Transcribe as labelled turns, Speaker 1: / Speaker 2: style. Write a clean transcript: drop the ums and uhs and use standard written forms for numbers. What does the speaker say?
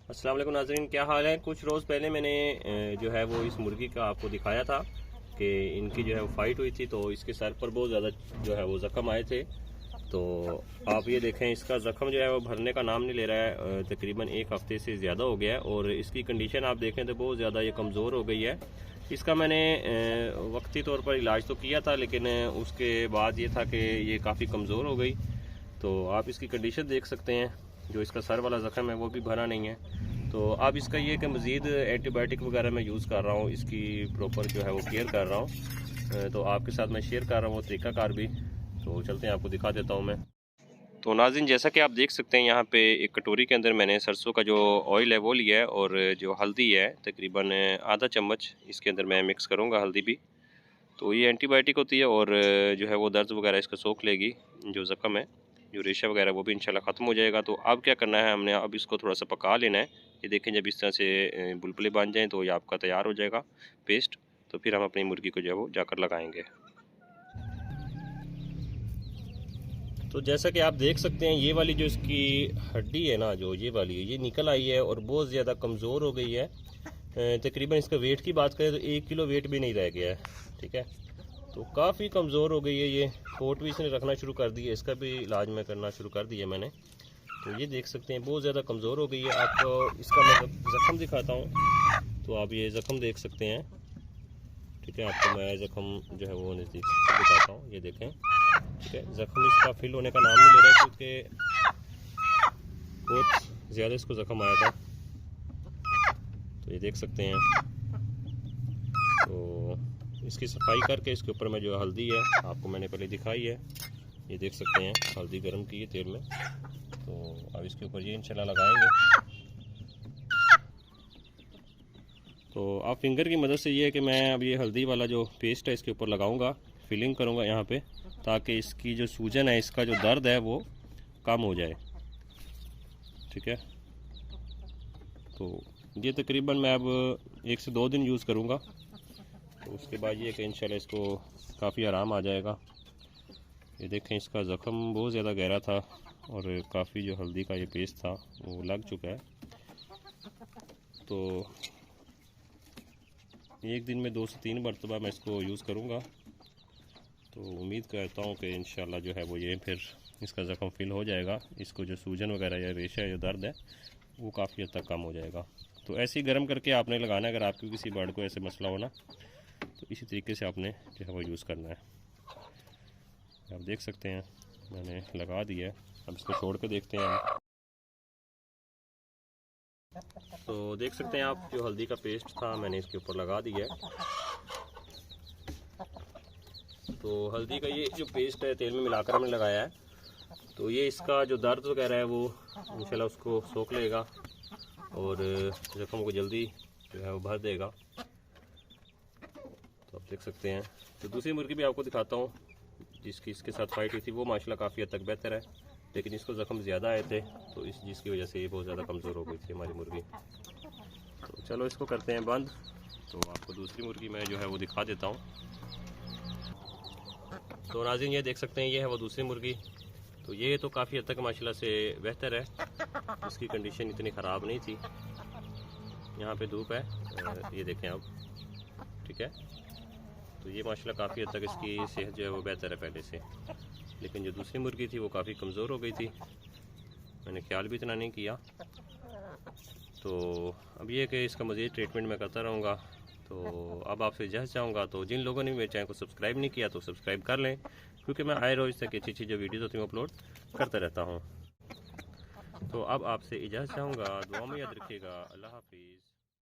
Speaker 1: अस्सलाम वालेकुम नाज़रीन, क्या हाल है। कुछ रोज़ पहले मैंने जो है वो इस मुर्गी का आपको दिखाया था कि इनकी जो है वो फाइट हुई थी, तो इसके सर पर बहुत ज़्यादा जो है वो ज़ख़म आए थे। तो आप ये देखें, इसका ज़ख़म जो है वो भरने का नाम नहीं ले रहा है। तकरीबन एक हफ़्ते से ज़्यादा हो गया है और इसकी कंडीशन आप देखें तो बहुत ज़्यादा ये कमज़ोर हो गई है। इसका मैंने वक्ती तौर पर इलाज तो किया था, लेकिन उसके बाद ये था कि ये काफ़ी कमज़ोर हो गई। तो आप इसकी कंडीशन देख सकते हैं, जो इसका सर वाला ज़ख़म है वो भी भरा नहीं है। तो अब इसका ये कि मज़ीद एंटीबायोटिक वगैरह मैं यूज़ कर रहा हूँ, इसकी प्रॉपर जो है वो केयर कर रहा हूँ। तो आपके साथ मैं शेयर कर रहा हूँ वो तरीक़ाकार भी। तो चलते हैं, आपको दिखा देता हूँ मैं। तो नाज़रीन, जैसा कि आप देख सकते हैं, यहाँ पे एक कटोरी के अंदर मैंने सरसों का जो ऑयल है वो लिया है और जो हल्दी है तकरीबन आधा चम्मच इसके अंदर मैं मिक्स करूँगा, हल्दी भी। तो ये एंटीबायोटिक होती है और जो है वो दर्द वगैरह इसका सोख लेगी। जो ज़ख़म है, जो रेशा वगैरह वो भी इंशाल्लाह ख़त्म हो जाएगा। तो अब क्या करना है, हमने अब इसको थोड़ा सा पका लेना है। ये देखें, जब इस तरह से बुलबुले बन जाएँ तो ये आपका तैयार हो जाएगा पेस्ट। तो फिर हम अपनी मुर्गी को जो है वो जाकर लगाएंगे। तो जैसा कि आप देख सकते हैं, ये वाली जो इसकी हड्डी है ना, जो ये वाली है, ये निकल आई है और बहुत ज़्यादा कमज़ोर हो गई है। तकरीबन इसका वेट की बात करें तो 1 किलो वेट भी नहीं रह गया है। ठीक है, तो काफ़ी कमज़ोर हो गई है। ये कोट भी इसने रखना शुरू कर दी है, इसका भी इलाज मैं करना शुरू कर दिया मैंने। तो ये देख सकते हैं बहुत ज़्यादा कमज़ोर हो गई है। आपको इसका मैं ज़ख़म दिखाता हूँ, तो आप ये ज़ख़म देख सकते हैं। ठीक है, आपको मैं ज़ख़म जो है वो नज़दीक से दिखाता हूँ, ये देखें। ठीक है, ज़ख़म इसका फिल होने का नाम नहीं ले रहा है, क्योंकि बहुत ज़्यादा इसको ज़ख़म आया था। तो ये देख सकते हैं। तो इसकी सफाई करके इसके ऊपर में जो हल्दी है आपको मैंने पहले दिखाई है, ये देख सकते हैं, हल्दी गर्म की है तेल में। तो अब इसके ऊपर ये इंशाल्लाह लगाएंगे। तो आप फिंगर की मदद से ये है कि मैं अब ये हल्दी वाला जो पेस्ट है इसके ऊपर लगाऊंगा, फिलिंग करूंगा यहाँ पे, ताकि इसकी जो सूजन है, इसका जो दर्द है वो कम हो जाए। ठीक है, तो ये तकरीबन मैं अब 1 से 2 दिन यूज़ करूँगा। तो उसके बाद ये कि इंशाल्लाह इसको काफ़ी आराम आ जाएगा। ये देखें, इसका ज़ख़म बहुत ज़्यादा गहरा था और काफ़ी जो हल्दी का ये पेस्ट था वो लग चुका है। तो एक दिन में 2 से 3 मरतबा मैं इसको यूज़ करूँगा। तो उम्मीद करता हूँ कि इंशाल्लाह जो है वो ये फिर इसका ज़ख़म फिल हो जाएगा। इसको जो सूजन वगैरह या रेशा या जो दर्द है वो काफ़ी हद तक कम हो जाएगा। तो ऐसे ही गर्म करके आपने लगाना है। अगर आपकी किसी बर्ड को ऐसे मसला हो ना, तो इसी तरीके से आपने जो है वो यूज़ करना है। आप देख सकते हैं मैंने लगा दिया है। अब इसको छोड़ के देखते हैं हम। तो देख सकते हैं आप, जो हल्दी का पेस्ट था मैंने इसके ऊपर लगा दिया है। तो हल्दी का ये जो पेस्ट है तेल में मिलाकर हमने लगाया है, तो ये इसका जो दर्द वगैरह है वो इंशाल्लाह उसको सोख लेगा और ज़ख़म को जल्दी जो है वो भर देगा। तो आप देख सकते हैं। तो दूसरी मुर्गी भी आपको दिखाता हूँ, जिसकी इसके साथ फाइट हुई थी, वो माशाल्लाह काफ़ी हद तक बेहतर है, लेकिन इसको ज़ख़म ज़्यादा आए थे, तो जिसकी वजह से ये बहुत ज़्यादा कमज़ोर हो गई थी हमारी मुर्गी। तो चलो इसको करते हैं बंद। तो आपको दूसरी मुर्गी मैं जो है वो दिखा देता हूँ। तो नाज़रीन, ये देख सकते हैं, ये है वो दूसरी मुर्गी। तो ये तो काफ़ी हद तक माशाल्लाह से बेहतर है, इसकी कंडीशन इतनी ख़राब नहीं थी। यहाँ पे धूप है, ये देखें आप। ठीक है, तो ये माशाल्लाह काफ़ी हद तक इसकी सेहत जो है वो बेहतर है पहले से। लेकिन जो दूसरी मुर्गी थी वो काफ़ी कमज़ोर हो गई थी, मैंने ख्याल भी इतना नहीं किया। तो अब ये कि इसका मज़ीद ट्रीटमेंट मैं करता रहूँगा। तो अब आपसे इजाज़त चाहूँगा। तो जिन लोगों ने मेरे चैनल को सब्सक्राइब नहीं किया तो सब्सक्राइब कर लें, क्योंकि मैं आए रोज़ तक अच्छी अच्छी जो वीडियोज़ होती हैं अपलोड करता रहता हूँ। तो अब आपसे इजाज़त चाहूँगा, दुआ में याद रखिएगा। अल्लाह हाफिज़।